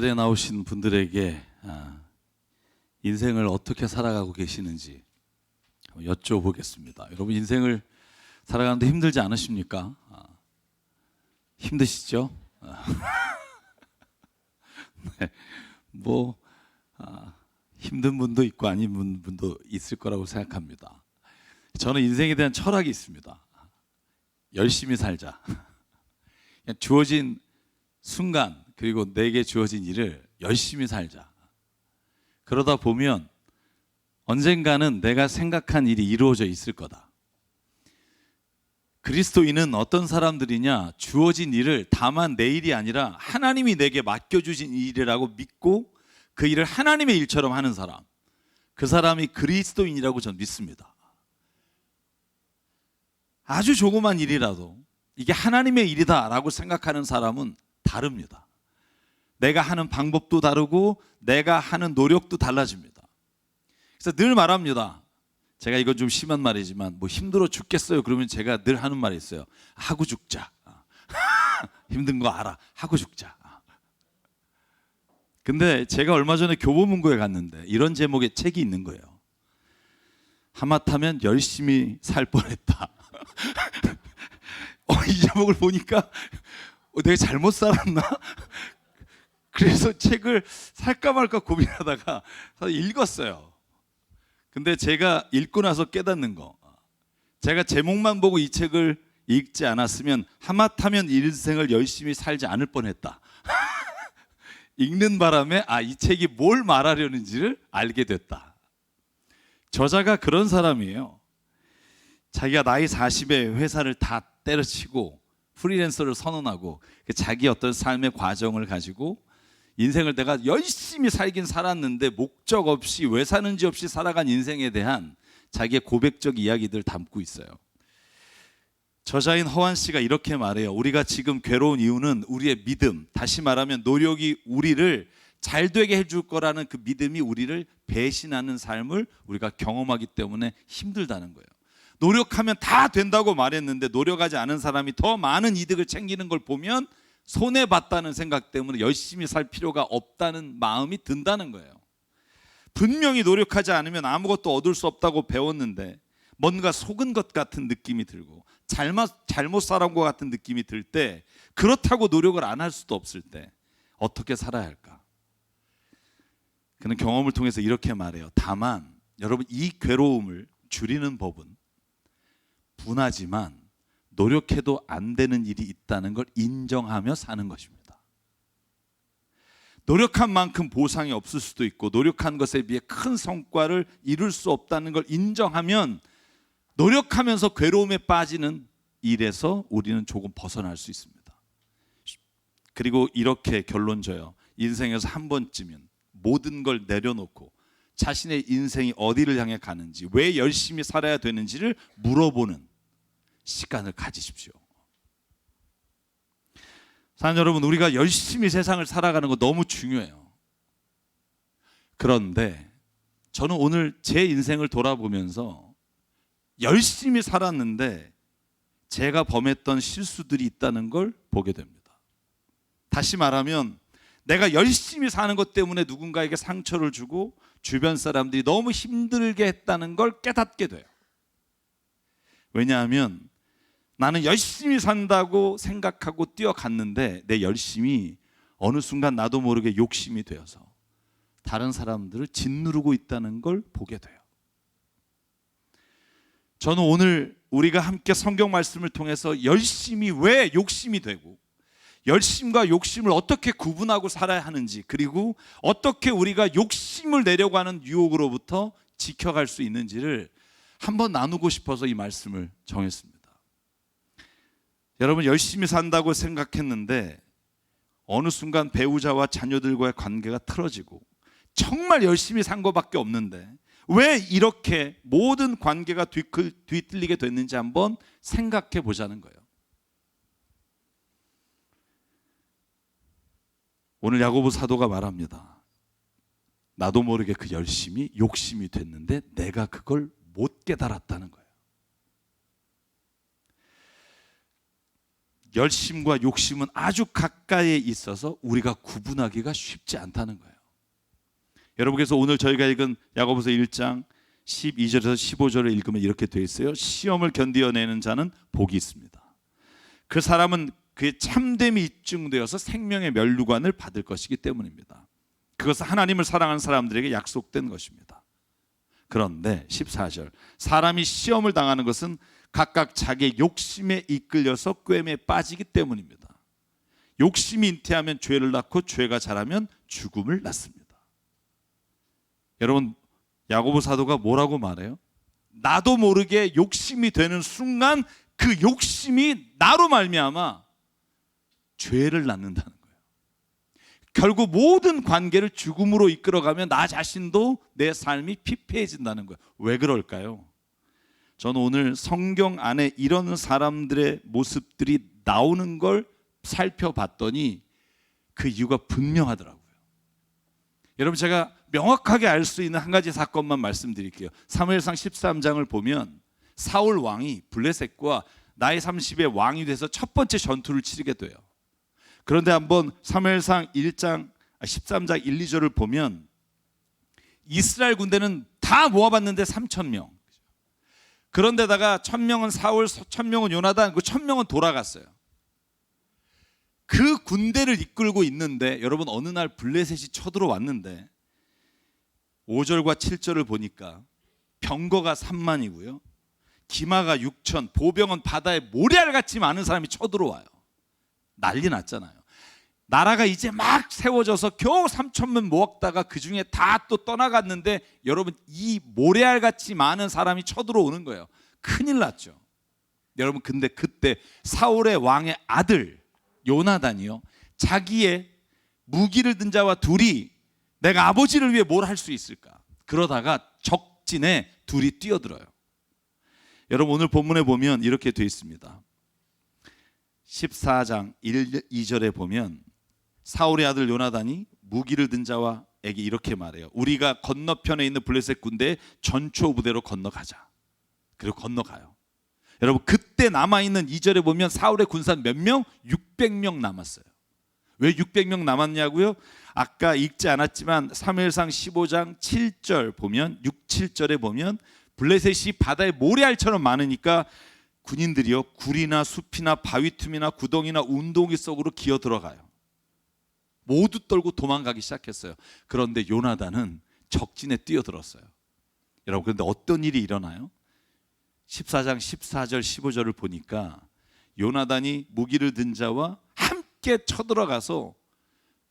에 나오신 분들에게 인생을 어떻게 살아가고 계시는지 여쭤보겠습니다. 여러분, 인생을 살아가는데 힘들지 않으십니까? 힘드시죠? 네, 뭐 힘든 분도 있고 아닌 분도 있을 거라고 생각합니다. 저는 인생에 대한 철학이 있습니다. 열심히 살자. 그냥 주어진 순간, 그리고 내게 주어진 일을 열심히 살자. 그러다 보면 언젠가는 내가 생각한 일이 이루어져 있을 거다. 그리스도인은 어떤 사람들이냐? 주어진 일을 다만 내 일이 아니라 하나님이 내게 맡겨주신 일이라고 믿고 그 일을 하나님의 일처럼 하는 사람, 그 사람이 그리스도인이라고 저는 믿습니다. 아주 조그만 일이라도 이게 하나님의 일이다라고 생각하는 사람은 다릅니다. 내가 하는 방법도 다르고 내가 하는 노력도 달라집니다. 그래서 늘 말합니다. 제가 이건 좀 심한 말이지만 뭐 힘들어 죽겠어요 그러면 제가 늘 하는 말이 있어요. 하고 죽자. 힘든 거 알아. 하고 죽자. 근데 제가 얼마 전에 교보문고에 갔는데 이런 제목의 책이 있는 거예요. 하마터면 열심히 살 뻔했다. 이 제목을 보니까 내가 잘못 살았나? 그래서 책을 살까 말까 고민하다가 읽었어요. 근데 제가 읽고 나서 깨닫는 거, 제가 제목만 보고 이 책을 읽지 않았으면 하마터면 인생을 열심히 살지 않을 뻔했다. 읽는 바람에 이 책이 뭘 말하려는지를 알게 됐다. 저자가 그런 사람이에요. 자기가 나이 40에 회사를 다 때려치고 프리랜서를 선언하고 자기 어떤 삶의 과정을 가지고 인생을 내가 열심히 살긴 살았는데 목적 없이 왜 사는지 없이 살아간 인생에 대한 자기의 고백적 이야기들을 담고 있어요. 저자인 허완 씨가 이렇게 말해요. 우리가 지금 괴로운 이유는 우리의 믿음, 다시 말하면 노력이 우리를 잘 되게 해줄 거라는 그 믿음이 우리를 배신하는 삶을 우리가 경험하기 때문에 힘들다는 거예요. 노력하면 다 된다고 말했는데 노력하지 않은 사람이 더 많은 이득을 챙기는 걸 보면 손해봤다는 생각 때문에 열심히 살 필요가 없다는 마음이 든다는 거예요. 분명히 노력하지 않으면 아무것도 얻을 수 없다고 배웠는데 뭔가 속은 것 같은 느낌이 들고 잘못 살아온 것 같은 느낌이 들 때, 그렇다고 노력을 안 할 수도 없을 때 어떻게 살아야 할까? 그는 경험을 통해서 이렇게 말해요. 다만 여러분, 이 괴로움을 줄이는 법은 분하지만 노력해도 안 되는 일이 있다는 걸 인정하며 사는 것입니다. 노력한 만큼 보상이 없을 수도 있고 노력한 것에 비해 큰 성과를 이룰 수 없다는 걸 인정하면 노력하면서 괴로움에 빠지는 일에서 우리는 조금 벗어날 수 있습니다. 그리고 이렇게 결론 져요. 인생에서 한 번쯤은 모든 걸 내려놓고 자신의 인생이 어디를 향해 가는지, 왜 열심히 살아야 되는지를 물어보는 시간을 가지십시오. 사랑하는 여러분, 우리가 열심히 세상을 살아가는 거 너무 중요해요. 그런데 저는 오늘 제 인생을 돌아보면서 열심히 살았는데 제가 범했던 실수들이 있다는 걸 보게 됩니다. 다시 말하면 내가 열심히 사는 것 때문에 누군가에게 상처를 주고 주변 사람들이 너무 힘들게 했다는 걸 깨닫게 돼요. 왜냐하면 나는 열심히 산다고 생각하고 뛰어갔는데 내 열심이 어느 순간 나도 모르게 욕심이 되어서 다른 사람들을 짓누르고 있다는 걸 보게 돼요. 저는 오늘 우리가 함께 성경 말씀을 통해서 열심이 왜 욕심이 되고 열심과 욕심을 어떻게 구분하고 살아야 하는지, 그리고 어떻게 우리가 욕심을 내려고 하는 유혹으로부터 지켜갈 수 있는지를 한번 나누고 싶어서 이 말씀을 정했습니다. 여러분, 열심히 산다고 생각했는데 어느 순간 배우자와 자녀들과의 관계가 틀어지고 정말 열심히 산 것밖에 없는데 왜 이렇게 모든 관계가 뒤틀리게 됐는지 한번 생각해 보자는 거예요. 오늘 야고보 사도가 말합니다. 나도 모르게 그 열심이 욕심이 됐는데 내가 그걸 못 깨달았다는 거예요. 열심과 욕심은 아주 가까이에 있어서 우리가 구분하기가 쉽지 않다는 거예요. 여러분께서 오늘 저희가 읽은 야고보서 1장 12절에서 15절을 읽으면 이렇게 되어 있어요. 시험을 견디어내는 자는 복이 있습니다. 그 사람은 그의 참됨이 입증되어서 생명의 면류관을 받을 것이기 때문입니다. 그것은 하나님을 사랑하는 사람들에게 약속된 것입니다. 그런데 14절, 사람이 시험을 당하는 것은 각각 자기의 욕심에 이끌려서 꿰매에 빠지기 때문입니다. 욕심이 잉태하면 죄를 낳고 죄가 자라면 죽음을 낳습니다. 여러분, 야고보 사도가 뭐라고 말해요? 나도 모르게 욕심이 되는 순간 그 욕심이 나로 말미암아 죄를 낳는다는 거예요. 결국 모든 관계를 죽음으로 이끌어가면 나 자신도 내 삶이 피폐해진다는 거예요. 왜 그럴까요? 저는 오늘 성경 안에 이런 사람들의 모습들이 나오는 걸 살펴봤더니 그 이유가 분명하더라고요. 여러분, 제가 명확하게 알 수 있는 한 가지 사건만 말씀드릴게요. 사무엘상 13장을 보면 사울 왕이 블레셋과 나이 30의 왕이 돼서 첫 번째 전투를 치르게 돼요. 그런데 한번 사무엘상 13장 1, 2절을 보면 이스라엘 군대는 다 모아봤는데 3,000명. 그런데다가 1,000명은 사울, 1,000명은 요나단, 그 1,000명은 돌아갔어요. 그 군대를 이끌고 있는데 여러분, 어느 날 블레셋이 쳐들어왔는데 5절과 7절을 보니까 병거가 3만이고요, 기마가 6천, 보병은 바다에 모래알같이 많은 사람이 쳐들어와요. 난리 났잖아요. 나라가 이제 막 세워져서 겨우 3,000명 모았다가 그 중에 다 또 떠나갔는데 여러분, 이 모래알같이 많은 사람이 쳐들어오는 거예요. 큰일 났죠. 여러분, 근데 그때 사울의 왕의 아들 요나단이요, 자기의 무기를 든 자와 둘이 내가 아버지를 위해 뭘 할 수 있을까? 그러다가 적진에 둘이 뛰어들어요. 여러분, 오늘 본문에 보면 이렇게 되어 있습니다. 14장 1, 2절에 보면 사울의 아들 요나단이 무기를 든 자와에게 이렇게 말해요. 우리가 건너편에 있는 블레셋 군대의 전초 부대로 건너가자. 그리고 건너가요. 여러분, 그때 남아있는 2절에 보면 사울의 군사 몇 명? 600명 남았어요. 왜 600명 남았냐고요? 아까 읽지 않았지만 사무엘상 15장 7절 보면 6, 7절에 보면 블레셋이 바다에 모래알처럼 많으니까 군인들이요, 굴이나 숲이나 바위 틈이나 구덩이나 운동이 속으로 기어 들어가요. 모두 떨고 도망가기 시작했어요. 그런데 요나단은 적진에 뛰어들었어요. 여러분, 그런데 어떤 일이 일어나요? 14장 14절 15절을 보니까 요나단이 무기를 든 자와 함께 쳐들어가서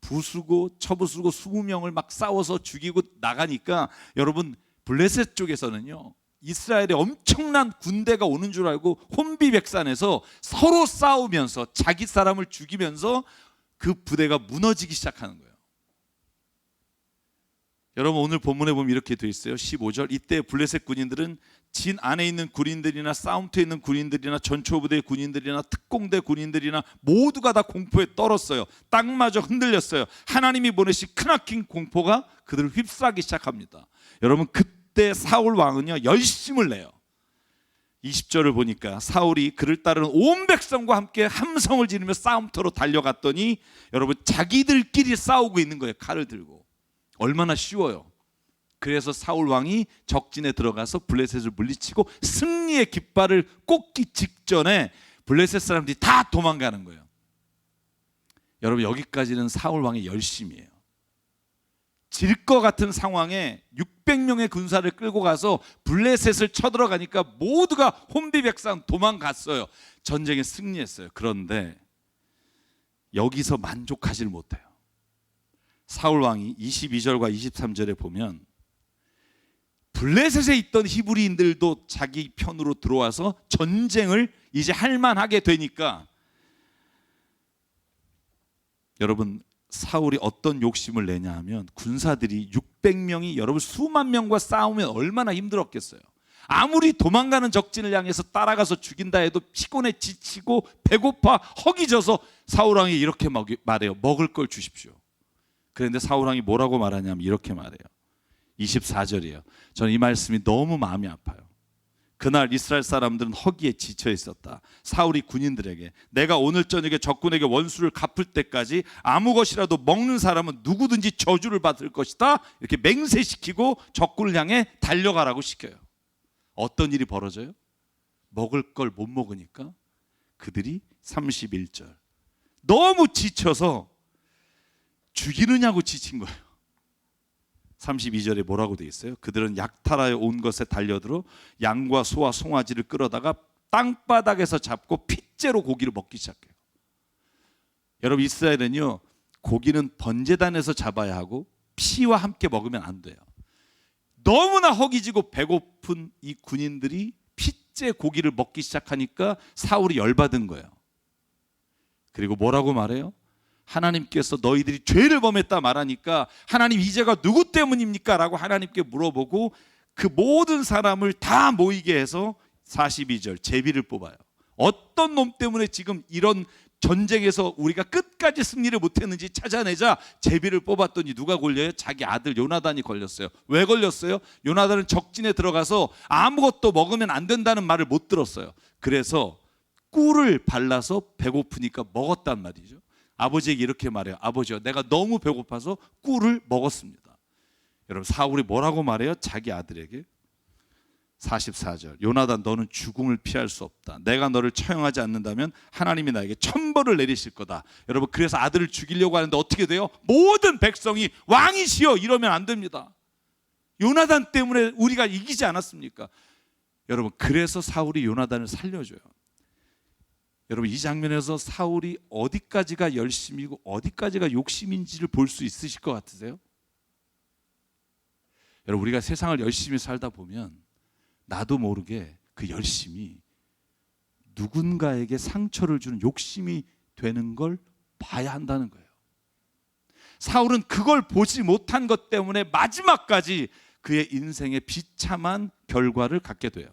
부수고 쳐부수고 20명을 막 싸워서 죽이고 나가니까 여러분, 블레셋 쪽에서는요, 이스라엘에 엄청난 군대가 오는 줄 알고 혼비백산해서 서로 싸우면서 자기 사람을 죽이면서 그 부대가 무너지기 시작하는 거예요. 여러분, 오늘 본문에 보면 이렇게 되어 있어요. 15절, 이때 블레셋 군인들은 진 안에 있는 군인들이나 싸움터에 있는 군인들이나 전초부대 군인들이나 특공대 군인들이나 모두가 다 공포에 떨었어요. 땅마저 흔들렸어요. 하나님이 보내신 크나큰 공포가 그들을 휩싸기 시작합니다. 여러분, 그때 사울 왕은요, 열심을 내요. 20절을 보니까 사울이 그를 따르는 온 백성과 함께 함성을 지르며 싸움터로 달려갔더니 여러분, 자기들끼리 싸우고 있는 거예요. 칼을 들고. 얼마나 쉬워요. 그래서 사울 왕이 적진에 들어가서 블레셋을 물리치고 승리의 깃발을 꽂기 직전에 블레셋 사람들이 다 도망가는 거예요. 여러분, 여기까지는 사울 왕의 열심이에요. 질 것 같은 상황에 600명의 군사를 끌고 가서 블레셋을 쳐들어가니까 모두가 혼비백산 도망갔어요. 전쟁에 승리했어요. 그런데 여기서 만족하지 못해요. 사울 왕이 22절과 23절에 보면 블레셋에 있던 히브리인들도 자기 편으로 들어와서 전쟁을 이제 할 만하게 되니까 여러분, 사울이 어떤 욕심을 내냐 하면 군사들이 600명이 여러분 수만 명과 싸우면 얼마나 힘들었겠어요. 아무리 도망가는 적진을 향해서 따라가서 죽인다 해도 피곤해 지치고 배고파 허기져서 사울 왕이 이렇게 말해요. 먹을 걸 주십시오. 그런데 사울 왕이 뭐라고 말하냐면 이렇게 말해요. 24절이에요. 저는 이 말씀이 너무 마음이 아파요. 그날 이스라엘 사람들은 허기에 지쳐 있었다. 사울이 군인들에게 내가 오늘 저녁에 적군에게 원수를 갚을 때까지 아무 것이라도 먹는 사람은 누구든지 저주를 받을 것이다, 이렇게 맹세시키고 적군을 향해 달려가라고 시켜요. 어떤 일이 벌어져요? 먹을 걸 못 먹으니까 그들이 31절 너무 지쳐서 죽이느냐고 지친 거예요. 32절에 뭐라고 돼 있어요? 그들은 약탈하여 온 것에 달려들어 양과 소와 송아지를 끌어다가 땅바닥에서 잡고 핏째로 고기를 먹기 시작해요. 여러분, 이스라엘은요, 고기는 번제단에서 잡아야 하고 피와 함께 먹으면 안 돼요. 너무나 허기지고 배고픈 이 군인들이 핏째 고기를 먹기 시작하니까 사울이 열받은 거예요. 그리고 뭐라고 말해요? 하나님께서 너희들이 죄를 범했다 말하니까 하나님, 이 죄가 누구 때문입니까? 라고 하나님께 물어보고 그 모든 사람을 다 모이게 해서 42절 제비를 뽑아요. 어떤 놈 때문에 지금 이런 전쟁에서 우리가 끝까지 승리를 못했는지 찾아내자 제비를 뽑았더니 누가 걸려요? 자기 아들 요나단이 걸렸어요. 왜 걸렸어요? 요나단은 적진에 들어가서 아무것도 먹으면 안 된다는 말을 못 들었어요. 그래서 꿀을 발라서 배고프니까 먹었단 말이죠. 아버지에게 이렇게 말해요. 아버지요, 내가 너무 배고파서 꿀을 먹었습니다. 여러분, 사울이 뭐라고 말해요? 자기 아들에게 44절 요나단, 너는 죽음을 피할 수 없다. 내가 너를 처형하지 않는다면 하나님이 나에게 천벌을 내리실 거다. 여러분, 그래서 아들을 죽이려고 하는데 어떻게 돼요? 모든 백성이 왕이시여 이러면 안 됩니다. 요나단 때문에 우리가 이기지 않았습니까? 여러분, 그래서 사울이 요나단을 살려줘요. 여러분, 이 장면에서 사울이 어디까지가 열심이고 어디까지가 욕심인지를 볼 수 있으실 것 같으세요? 여러분, 우리가 세상을 열심히 살다 보면 나도 모르게 그 열심이 누군가에게 상처를 주는 욕심이 되는 걸 봐야 한다는 거예요. 사울은 그걸 보지 못한 것 때문에 마지막까지 그의 인생의 비참한 결과를 갖게 돼요.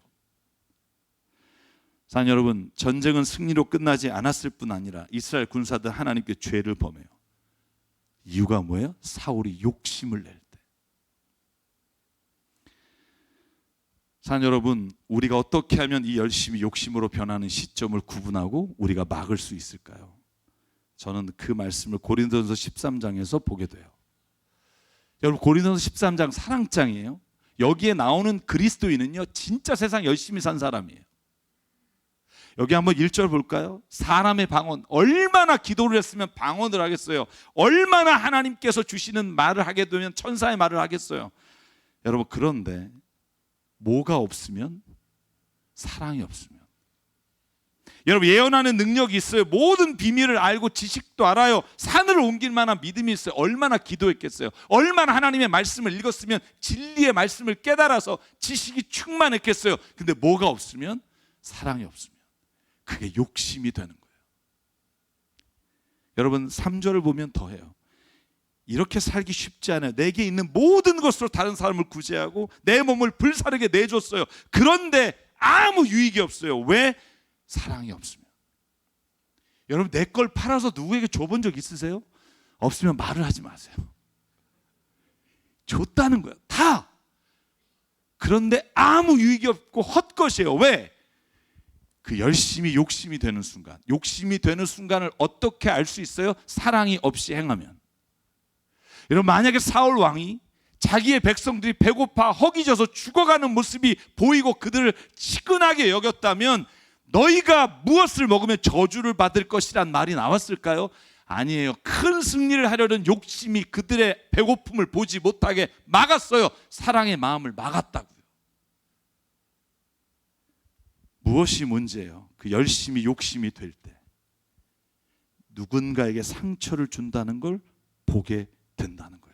사랑 여러분, 전쟁은 승리로 끝나지 않았을 뿐 아니라 이스라엘 군사들 하나님께 죄를 범해요. 이유가 뭐예요? 사울이 욕심을 낼 때. 사랑 여러분, 우리가 어떻게 하면 이 열심이 욕심으로 변하는 시점을 구분하고 우리가 막을 수 있을까요? 저는 그 말씀을 고린도전서 13장에서 보게 돼요. 여러분, 고린도전서 13장 사랑장이에요. 여기에 나오는 그리스도인은요, 진짜 세상 열심히 산 사람이에요. 여기 한번 1절 볼까요? 사람의 방언, 얼마나 기도를 했으면 방언을 하겠어요? 얼마나 하나님께서 주시는 말을 하게 되면 천사의 말을 하겠어요? 여러분, 그런데 뭐가 없으면? 사랑이 없으면. 여러분, 예언하는 능력이 있어요. 모든 비밀을 알고 지식도 알아요. 산을 옮길 만한 믿음이 있어요. 얼마나 기도했겠어요? 얼마나 하나님의 말씀을 읽었으면 진리의 말씀을 깨달아서 지식이 충만했겠어요? 근데 뭐가 없으면? 사랑이 없으면. 그게 욕심이 되는 거예요. 여러분, 3절을 보면 더해요. 이렇게 살기 쉽지 않아요. 내게 있는 모든 것으로 다른 사람을 구제하고 내 몸을 불사르게 내줬어요. 그런데 아무 유익이 없어요. 왜? 사랑이 없으면. 여러분, 내 걸 팔아서 누구에게 줘본 적 있으세요? 없으면 말을 하지 마세요. 줬다는 거예요. 다. 그런데 아무 유익이 없고 헛것이에요. 왜? 그 열심이 욕심이 되는 순간, 욕심이 되는 순간을 어떻게 알 수 있어요? 사랑이 없이 행하면. 여러분, 만약에 사울 왕이 자기의 백성들이 배고파 허기져서 죽어가는 모습이 보이고 그들을 치근하게 여겼다면 너희가 무엇을 먹으면 저주를 받을 것이란 말이 나왔을까요? 아니에요. 큰 승리를 하려는 욕심이 그들의 배고픔을 보지 못하게 막았어요. 사랑의 마음을 막았다고요. 무엇이 문제예요? 그 열심이 욕심이 될 때 누군가에게 상처를 준다는 걸 보게 된다는 거예요.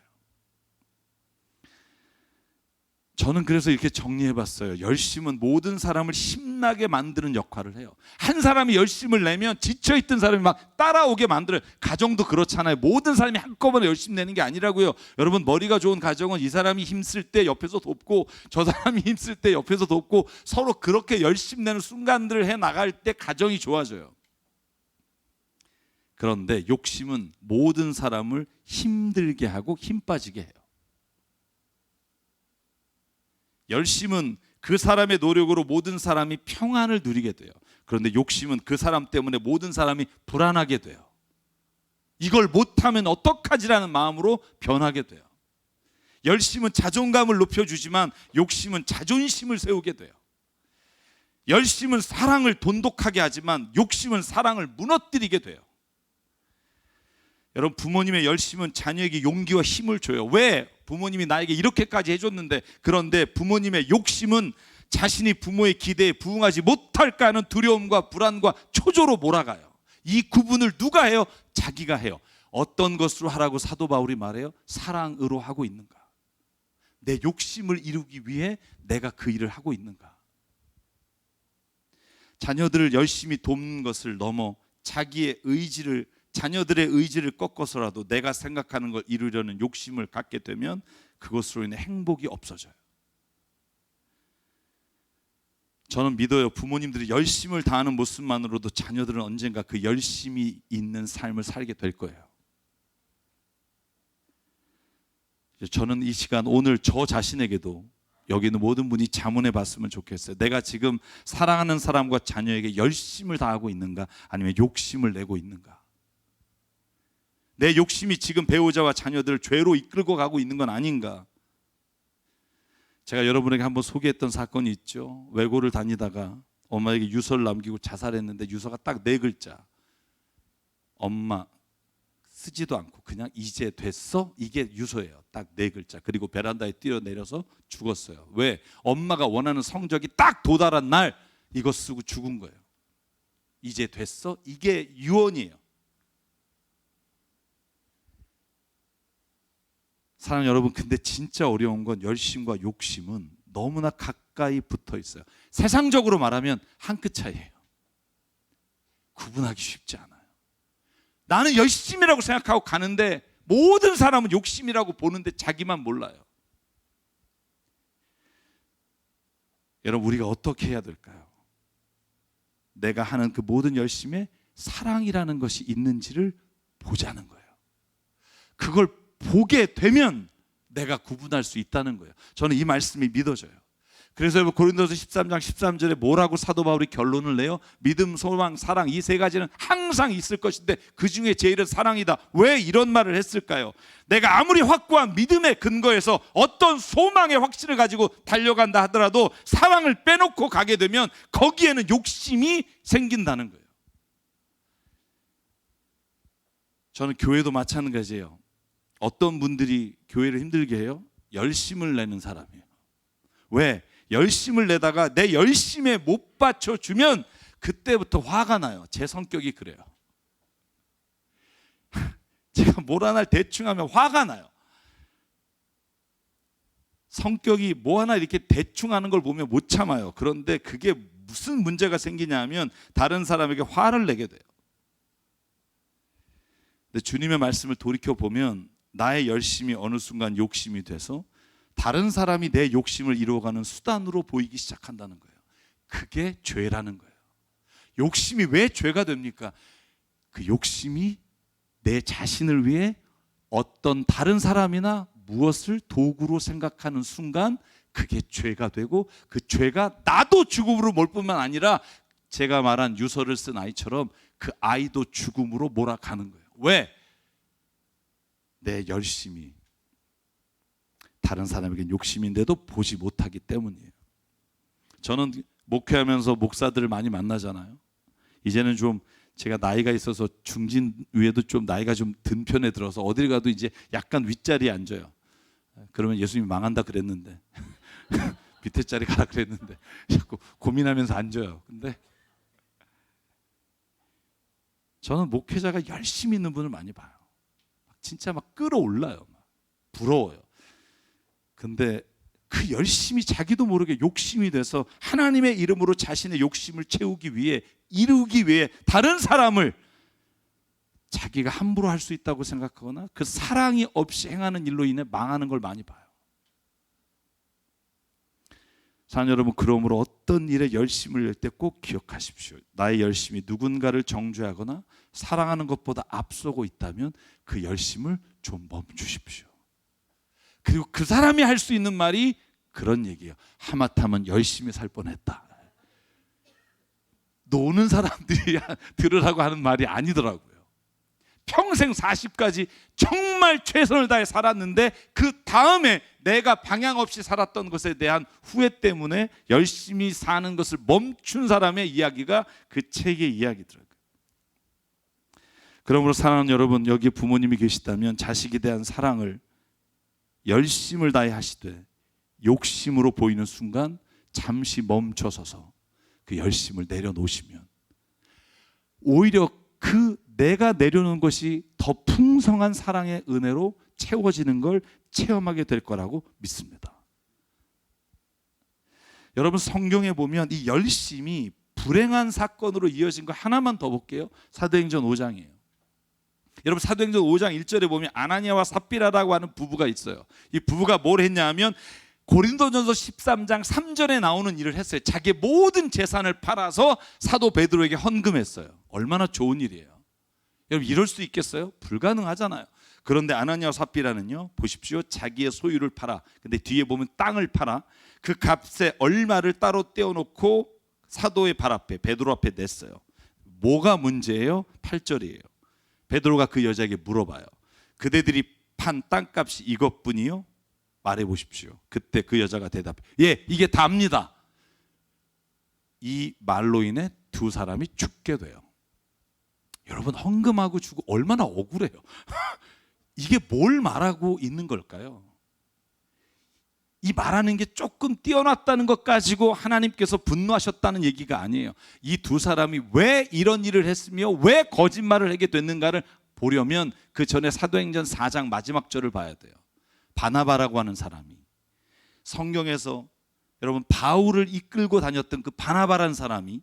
저는 그래서 이렇게 정리해봤어요. 열심은 모든 사람을 힘나게 만드는 역할을 해요. 한 사람이 열심을 내면 지쳐있던 사람이 막 따라오게 만들어요. 가정도 그렇잖아요. 모든 사람이 한꺼번에 열심 내는 게 아니라고요. 여러분, 머리가 좋은 가정은 이 사람이 힘쓸 때 옆에서 돕고 저 사람이 힘쓸 때 옆에서 돕고 서로 그렇게 열심 내는 순간들을 해나갈 때 가정이 좋아져요. 그런데 욕심은 모든 사람을 힘들게 하고 힘 빠지게 해요. 열심은 그 사람의 노력으로 모든 사람이 평안을 누리게 돼요. 그런데 욕심은 그 사람 때문에 모든 사람이 불안하게 돼요. 이걸 못하면 어떡하지라는 마음으로 변하게 돼요. 열심은 자존감을 높여주지만 욕심은 자존심을 세우게 돼요. 열심은 사랑을 돈독하게 하지만 욕심은 사랑을 무너뜨리게 돼요. 여러분, 부모님의 열심은 자녀에게 용기와 힘을 줘요. 왜? 부모님이 나에게 이렇게까지 해줬는데. 그런데 부모님의 욕심은 자신이 부모의 기대에 부응하지 못할까 하는 두려움과 불안과 초조로 몰아가요. 이 구분을 누가 해요? 자기가 해요. 어떤 것으로 하라고 사도 바울이 말해요? 사랑으로 하고 있는가? 내 욕심을 이루기 위해 내가 그 일을 하고 있는가? 자녀들을 열심히 돕는 것을 넘어 자녀들의 의지를 꺾어서라도 내가 생각하는 걸 이루려는 욕심을 갖게 되면 그것으로 인해 행복이 없어져요. 저는 믿어요. 부모님들이 열심을 다하는 모습만으로도 자녀들은 언젠가 그 열심이 있는 삶을 살게 될 거예요. 저는 이 시간 오늘 저 자신에게도 여기 있는 모든 분이 자문해 봤으면 좋겠어요. 내가 지금 사랑하는 사람과 자녀에게 열심을 다하고 있는가? 아니면 욕심을 내고 있는가? 내 욕심이 지금 배우자와 자녀들을 죄로 이끌고 가고 있는 건 아닌가? 제가 여러분에게 한번 소개했던 사건이 있죠. 외고를 다니다가 엄마에게 유서를 남기고 자살했는데 유서가 딱 4글자. 엄마 쓰지도 않고 그냥 이제 됐어? 이게 유서예요. 딱 4글자. 그리고 베란다에 뛰어내려서 죽었어요. 왜? 엄마가 원하는 성적이 딱 도달한 날 이거 쓰고 죽은 거예요. 이제 됐어? 이게 유언이에요. 사랑하는 여러분, 근데 진짜 어려운 건 열심과 욕심은 너무나 가까이 붙어 있어요. 세상적으로 말하면 한 끗 차이예요. 구분하기 쉽지 않아요. 나는 열심이라고 생각하고 가는데 모든 사람은 욕심이라고 보는데 자기만 몰라요. 여러분, 우리가 어떻게 해야 될까요? 내가 하는 그 모든 열심에 사랑이라는 것이 있는지를 보자는 거예요. 그걸 보게 되면 내가 구분할 수 있다는 거예요. 저는 이 말씀이 믿어져요. 그래서 고린도서 13장 13절에 뭐라고 사도 바울이 결론을 내요? 믿음, 소망, 사랑, 이 3가지는 항상 있을 것인데 그 중에 제일은 사랑이다. 왜 이런 말을 했을까요? 내가 아무리 확고한 믿음의 근거에서 어떤 소망의 확신을 가지고 달려간다 하더라도 사랑을 빼놓고 가게 되면 거기에는 욕심이 생긴다는 거예요. 저는 교회도 마찬가지예요. 어떤 분들이 교회를 힘들게 해요? 열심을 내는 사람이에요. 왜? 열심을 내다가 내 열심에 못 받쳐주면 그때부터 화가 나요. 제 성격이 그래요. 제가 뭘 하나 대충 하면 화가 나요. 성격이 뭐 하나 이렇게 대충 하는 걸 보면 못 참아요. 그런데 그게 무슨 문제가 생기냐 하면 다른 사람에게 화를 내게 돼요. 근데 주님의 말씀을 돌이켜보면 나의 열심이 어느 순간 욕심이 돼서 다른 사람이 내 욕심을 이루어가는 수단으로 보이기 시작한다는 거예요. 그게 죄라는 거예요. 욕심이 왜 죄가 됩니까? 그 욕심이 내 자신을 위해 어떤 다른 사람이나 무엇을 도구로 생각하는 순간 그게 죄가 되고 그 죄가 나도 죽음으로 몰 뿐만 아니라 제가 말한 유서를 쓴 아이처럼 그 아이도 죽음으로 몰아가는 거예요. 왜? 내 열심이 다른 사람에겐 욕심인데도 보지 못하기 때문이에요. 저는 목회하면서 목사들을 많이 만나잖아요. 이제는 좀 제가 나이가 있어서 중진 위에도 좀 나이가 좀 든 편에 들어서 어딜 가도 이제 약간 윗자리에 앉아요. 그러면 예수님이 망한다 그랬는데 밑에 자리 가라 그랬는데 자꾸 고민하면서 앉아요. 근데 저는 목회자가 열심히 있는 분을 많이 봐요. 진짜 막 끌어올라요. 막 부러워요. 근데 그 열심히 자기도 모르게 욕심이 돼서 하나님의 이름으로 자신의 욕심을 채우기 위해 이루기 위해 다른 사람을 자기가 함부로 할 수 있다고 생각하거나 그 사랑이 없이 행하는 일로 인해 망하는 걸 많이 봐요. 사랑하는 여러분, 그러므로 어떤 일에 열심을 낼 때 꼭 기억하십시오. 나의 열심이 누군가를 정죄하거나 사랑하는 것보다 앞서고 있다면 그 열심을 좀 멈추십시오. 그리고 그 사람이 할 수 있는 말이 그런 얘기예요. 하마터면 열심히 살 뻔했다. 노는 사람들이 들으라고 하는 말이 아니더라고요. 평생 40까지 정말 최선을 다해 살았는데 그 다음에 내가 방향 없이 살았던 것에 대한 후회 때문에 열심히 사는 것을 멈춘 사람의 이야기가 그 책의 이야기더라고요. 그러므로 사랑하는 여러분, 여기 부모님이 계시다면 자식에 대한 사랑을 열심을 다해 하시되 욕심으로 보이는 순간 잠시 멈춰서서 그 열심을 내려놓으시면 오히려 그 내가 내려놓은 것이 더 풍성한 사랑의 은혜로 채워지는 걸 체험하게 될 거라고 믿습니다. 여러분, 성경에 보면 이 열심이 불행한 사건으로 이어진 거 하나만 더 볼게요. 사도행전 5장이에요. 여러분, 사도행전 5장 1절에 보면 아나니아와 삽비라라고 하는 부부가 있어요. 이 부부가 뭘 했냐 하면 고린도전서 13장 3절에 나오는 일을 했어요. 자기의 모든 재산을 팔아서 사도 베드로에게 헌금했어요. 얼마나 좋은 일이에요. 여러분, 이럴 수 있겠어요? 불가능하잖아요. 그런데 아나니아와 삽비라는요, 보십시오. 자기의 소유를 팔아, 근데 뒤에 보면 땅을 팔아 그 값에 얼마를 따로 떼어놓고 사도의 발 앞에, 베드로 앞에 냈어요. 뭐가 문제예요? 8절이에요. 베드로가 그 여자에게 물어봐요. 그대들이 판 땅값이 이것뿐이요? 말해보십시오. 그때 그 여자가 대답해, 예, 이게 답니다. 이 말로 인해 두 사람이 죽게 돼요. 여러분, 헌금하고 주고 얼마나 억울해요. 이게 뭘 말하고 있는 걸까요? 이 말하는 게 조금 뛰어났다는 것 가지고 하나님께서 분노하셨다는 얘기가 아니에요. 이 두 사람이 왜 이런 일을 했으며 왜 거짓말을 하게 됐는가를 보려면 그 전에 사도행전 4장 마지막 절을 봐야 돼요. 바나바라고 하는 사람이 성경에서 여러분 바울을 이끌고 다녔던 그 바나바라는 사람이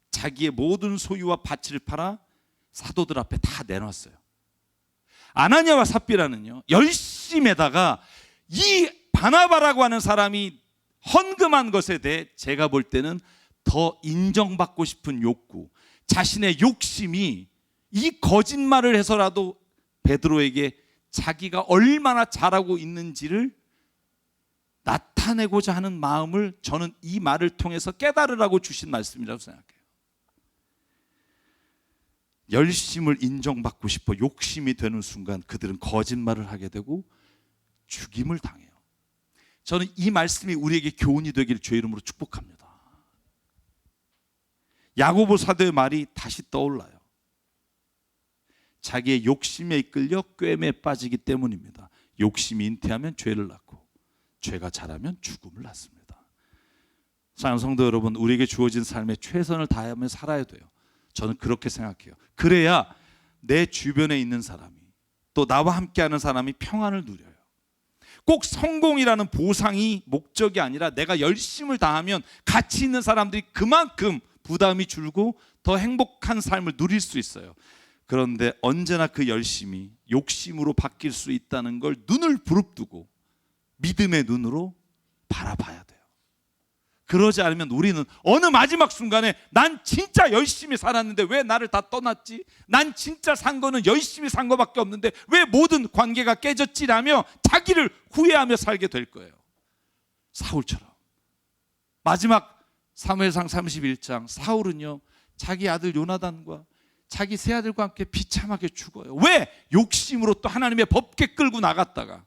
자기의 모든 소유와 밭을 팔아 사도들 앞에 다 내놨어요. 아나니아와 삽비라는요, 열심에다가 이 바나바라고 하는 사람이 헌금한 것에 대해 제가 볼 때는 더 인정받고 싶은 욕구, 자신의 욕심이 이 거짓말을 해서라도 베드로에게 자기가 얼마나 잘하고 있는지를 나타내고자 하는 마음을 저는 이 말을 통해서 깨달으라고 주신 말씀이라고 생각해요. 열심을 인정받고 싶어 욕심이 되는 순간 그들은 거짓말을 하게 되고 죽임을 당해요. 저는 이 말씀이 우리에게 교훈이 되기를 주의 이름으로 축복합니다. 야고보 사도의 말이 다시 떠올라요. 자기의 욕심에 이끌려 꾀에 빠지기 때문입니다. 욕심이 잉태하면 죄를 낳고 죄가 자라면 죽음을 낳습니다. 사랑하는 성도 여러분, 우리에게 주어진 삶에 최선을 다하며 살아야 돼요. 저는 그렇게 생각해요. 그래야 내 주변에 있는 사람이 또 나와 함께하는 사람이 평안을 누려요. 꼭 성공이라는 보상이 목적이 아니라 내가 열심을 다하면 같이 있는 사람들이 그만큼 부담이 줄고 더 행복한 삶을 누릴 수 있어요. 그런데 언제나 그 열심이 욕심으로 바뀔 수 있다는 걸 눈을 부릅뜨고 믿음의 눈으로 바라봐야 돼요. 그러지 않으면 우리는 어느 마지막 순간에 난 진짜 열심히 살았는데 왜 나를 다 떠났지? 난 진짜 산 거는 열심히 산 거밖에 없는데 왜 모든 관계가 깨졌지라며 자기를 후회하며 살게 될 거예요. 사울처럼. 마지막 사무엘상 31장 사울은요, 자기 아들 요나단과 자기 세 아들과 함께 비참하게 죽어요. 왜? 욕심으로 또 하나님의 법궤 끌고 나갔다가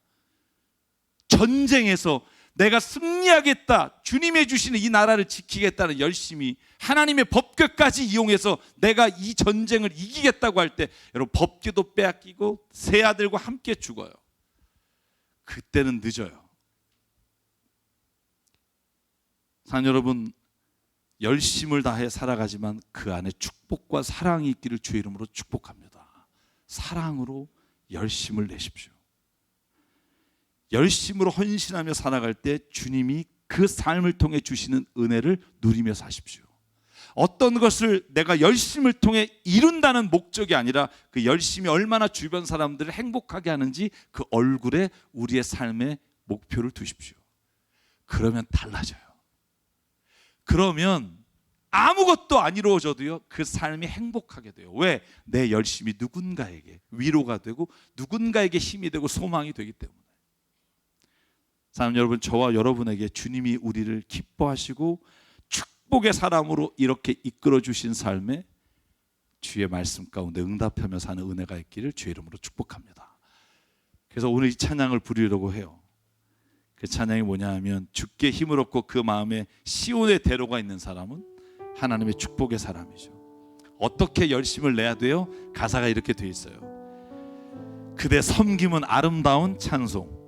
전쟁에서 내가 승리하겠다, 주님이 주시는 이 나라를 지키겠다는 열심히 하나님의 법궤까지 이용해서 내가 이 전쟁을 이기겠다고 할 때 여러분 법궤도 빼앗기고 세 아들과 함께 죽어요. 그때는 늦어요. 사랑하는 여러분, 열심을 다해 살아가지만 그 안에 축복과 사랑이 있기를 주의 이름으로 축복합니다. 사랑으로 열심을 내십시오. 열심으로 헌신하며 살아갈 때 주님이 그 삶을 통해 주시는 은혜를 누리며 사십시오. 어떤 것을 내가 열심을 통해 이룬다는 목적이 아니라 그 열심이 얼마나 주변 사람들을 행복하게 하는지 그 얼굴에 우리의 삶의 목표를 두십시오. 그러면 달라져요. 그러면 아무것도 안 이루어져도요, 그 삶이 행복하게 돼요. 왜? 내 열심이 누군가에게 위로가 되고 누군가에게 힘이 되고 소망이 되기 때문에. 사랑하는 여러분, 저와 여러분에게 주님이 우리를 기뻐하시고 축복의 사람으로 이렇게 이끌어 주신 삶에 주의 말씀 가운데 응답하며 사는 은혜가 있기를 주의 이름으로 축복합니다. 그래서 오늘 이 찬양을 부르려고 해요. 그 찬양이 뭐냐 하면, 주께 힘을 얻고 그 마음에 시온의 대로가 있는 사람은 하나님의 축복의 사람이죠. 어떻게 열심을 내야 돼요? 가사가 이렇게 돼 있어요. 그대 섬김은 아름다운 찬송,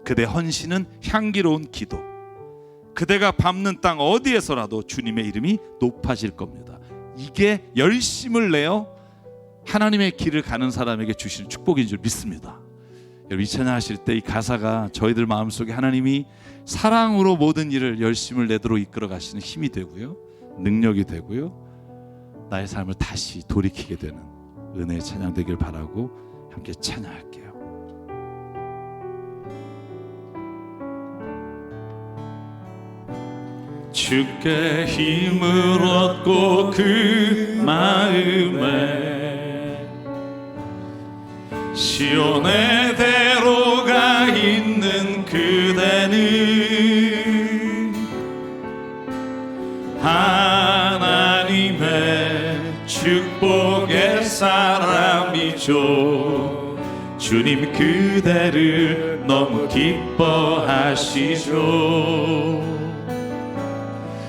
그대 헌신은 향기로운 기도, 그대가 밟는 땅 어디에서라도 주님의 이름이 높아질 겁니다. 이게 열심을 내어 하나님의 길을 가는 사람에게 주시는 축복인 줄 믿습니다. 여러분, 이 찬양 하실 때 이 가사가 저희들 마음속에 하나님이 사랑으로 모든 일을 열심을 내도록 이끌어 가시는 힘이 되고요, 능력이 되고요, 나의 삶을 다시 돌이키게 되는 은혜의 찬양 되길 바라고 함께 찬양할게요. 주께 힘을 얻고 그 마음에 시온의 대로가 있는 그대는 하나님의 축복의 사람이죠. 주님 그대를 너무 기뻐하시죠.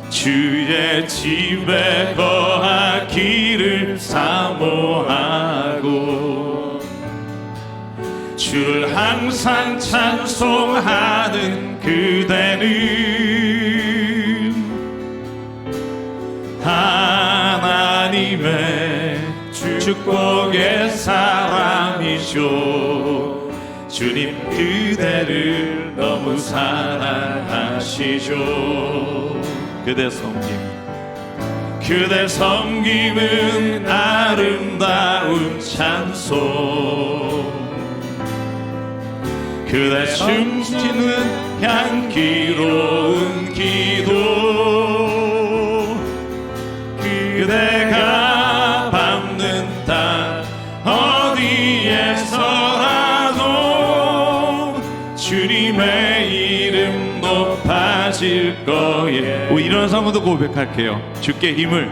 주의 집에 거하기를 사모하고 주를 항상 찬송하는 그대는 하나님의 축복의 사람이죠. 주님 그대를 너무 사랑하시죠. 그대 섬김은 아름다운 찬송, 그대 춤추는 향기로운 기도, 그대가 밟는 땅 어디에서라도 주님의 이름 높아질 거예요. 일어나서 한 번 더 고백할게요. 주께 힘을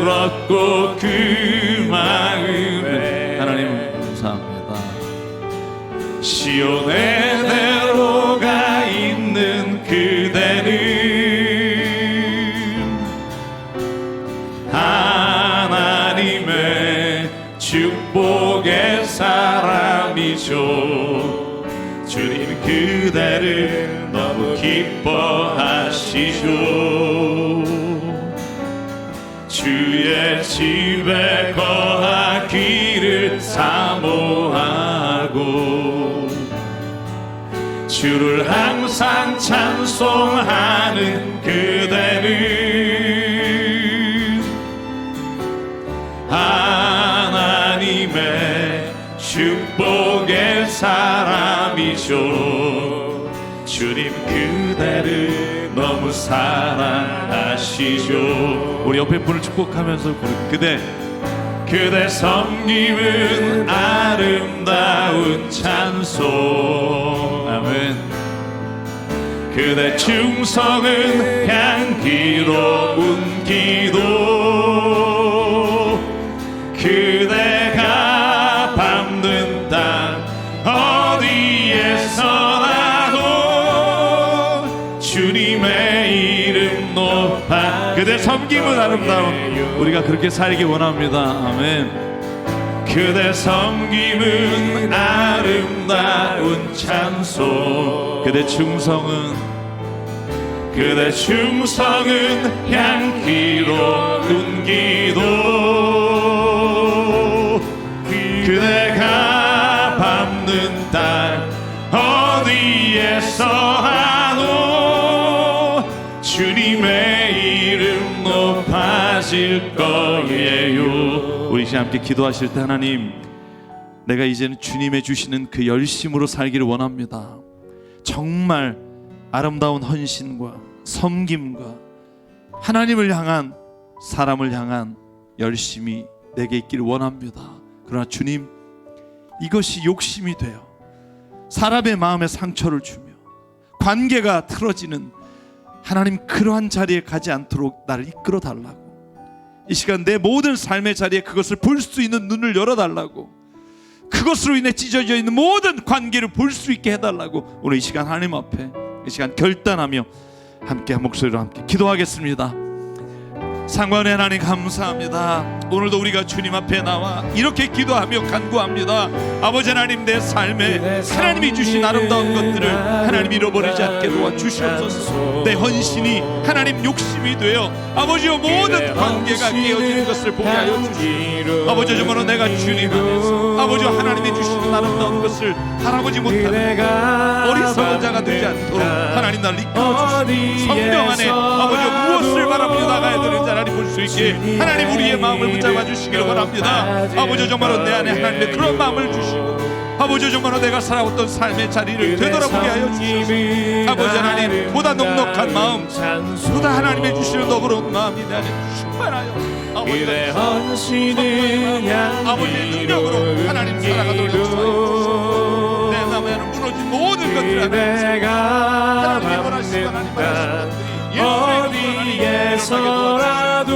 얻고 그 마음에 하나님 감사합니다. 시온의 대로가 있는 그대는 하나님의 축복의 사람이죠. 주님 그대를 너무 기뻐하시죠. 주의 집에 거하기를 사모하고 주를 항상 찬송하는 그대는 하나님의 축복의 사람이죠. 주님 그대를 너무 사랑하시죠. 우리 옆에 분을 축복하면서 그대 섬김은 아름다운 찬송, 아멘. 그대 충성은 향기로운 기도, 그대가 밟는 땅 어디에서라도 주님의 이름 높아. 그대 섬김은 아름다운, 우리가 그렇게 살기 원합니다. 아멘. 그대 섬김은 아름다운 찬송, 그대 충성은 향기로운 기도, 그대가 밟는 땅 어디에서라도 주님의 이름 높아질 거예요. 우리 이제 함께 기도하실 때, 하나님, 내가 이제는 주님의 주시는 그 열심으로 살기를 원합니다. 정말 아름다운 헌신과 섬김과 하나님을 향한, 사람을 향한 열심이 내게 있기를 원합니다. 그러나 주님, 이것이 욕심이 돼요. 사람의 마음에 상처를 주며 관계가 틀어지는 하나님, 그러한 자리에 가지 않도록 나를 이끌어 달라고, 이 시간 내 모든 삶의 자리에 그것을 볼 수 있는 눈을 열어달라고, 그것으로 인해 찢어져 있는 모든 관계를 볼 수 있게 해달라고 오늘 이 시간 하나님 앞에 이 시간 결단하며 함께 한 목소리로 함께 기도하겠습니다. 상관의 하나님 감사합니다. 오늘도 우리가 주님 앞에 나와 이렇게 기도하며 간구합니다. 아버지 하나님, 내 삶에 하나님이 주신 아름다운 것들을 하나님 잃어버리지 않게 도와주시옵소서. 내 헌신이 하나님 욕심이 되어 아버지와 모든 관계가 깨어지는 것을 보게 하여 주시옵소서. 아버지, 정말로 내가 주님 안에서 아버지와 하나님이 주시는 아름다운 것을 할아버지 못하는 어리석은 자가 되지 않도록 하나님 나를 이끌어주시옵소서. 성령 안에 아버지와 무엇을 바라보며 나가야 되는지 하나님 볼 수 있게 하나님 우리의 마음을 붙잡아 주시기를 바랍니다. 아버지, 정말로 내 안에 하나님의 그런 마음을 주시고 아버지, 정말로 내가 살아왔던 삶의 자리를 되돌아보게 하여 주시옵소서. 아버지 하나님, 보다 넉넉한 마음, 보다 하나님의 주시는 너그러운 마음이 내 안에 충만하여 아버지의 능력으로 하나님 살아가도록 주시옵소서. 내 마음에는 무너진 모든 것들 하나님이 원하시는 하나님 어디에서라도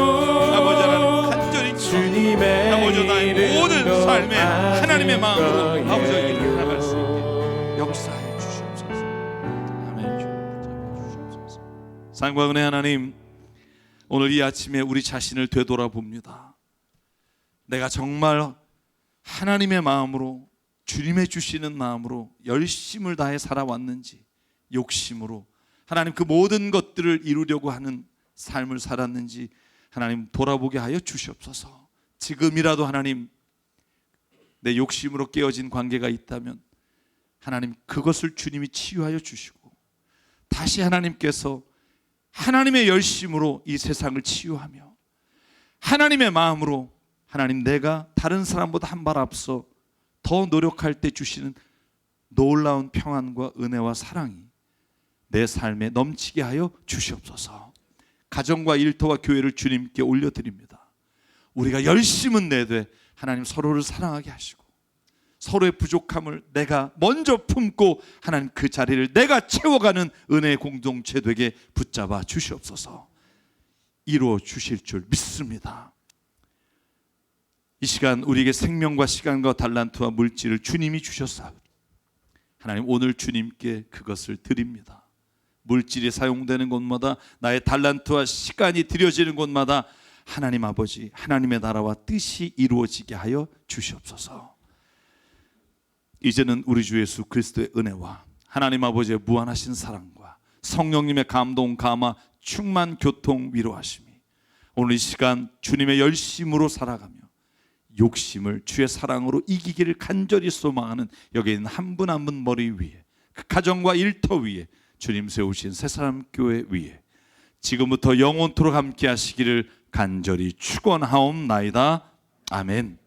아버지 하나님 간절히 주님의 아버지 나의 모든 삶에 하나님의 마음으로 이름을 아버지 길을 나갈 수 있게 역사해 주시옵소서. 아멘. 주옵소서. 사랑과 은혜 하나님, 오늘 이 아침에 우리 자신을 되돌아봅니다. 내가 정말 하나님의 마음으로, 주님의 주시는 마음으로 열심을 다해 살아왔는지, 욕심으로 하나님 그 모든 것들을 이루려고 하는 삶을 살았는지 하나님 돌아보게 하여 주시옵소서. 지금이라도 하나님 내 욕심으로 깨어진 관계가 있다면 하나님 그것을 주님이 치유하여 주시고, 다시 하나님께서 하나님의 열심으로 이 세상을 치유하며 하나님의 마음으로 하나님 내가 다른 사람보다 한 발 앞서 더 노력할 때 주시는 놀라운 평안과 은혜와 사랑이 내 삶에 넘치게 하여 주시옵소서. 가정과 일터와 교회를 주님께 올려드립니다. 우리가 열심은 내되 하나님 서로를 사랑하게 하시고 서로의 부족함을 내가 먼저 품고 하나님 그 자리를 내가 채워가는 은혜의 공동체 되게 붙잡아 주시옵소서. 이루어 주실 줄 믿습니다. 이 시간 우리에게 생명과 시간과 달란트와 물질을 주님이 주셨사오니 하나님 오늘 주님께 그것을 드립니다. 물질이 사용되는 곳마다, 나의 달란트와 시간이 들여지는 곳마다 하나님 아버지, 하나님의 나라와 뜻이 이루어지게 하여 주시옵소서. 이제는 우리 주 예수 그리스도의 은혜와 하나님 아버지의 무한하신 사랑과 성령님의 감동, 감화, 충만, 교통, 위로하심이 오늘 이 시간 주님의 열심으로 살아가며 욕심을 주의 사랑으로 이기기를 간절히 소망하는 여기 있는 한 분 한 분 머리 위에, 그 가정과 일터 위에, 주님 세우신 새사람 교회 위에 지금부터 영원토록 함께 하시기를 간절히 축원하옵나이다. 아멘.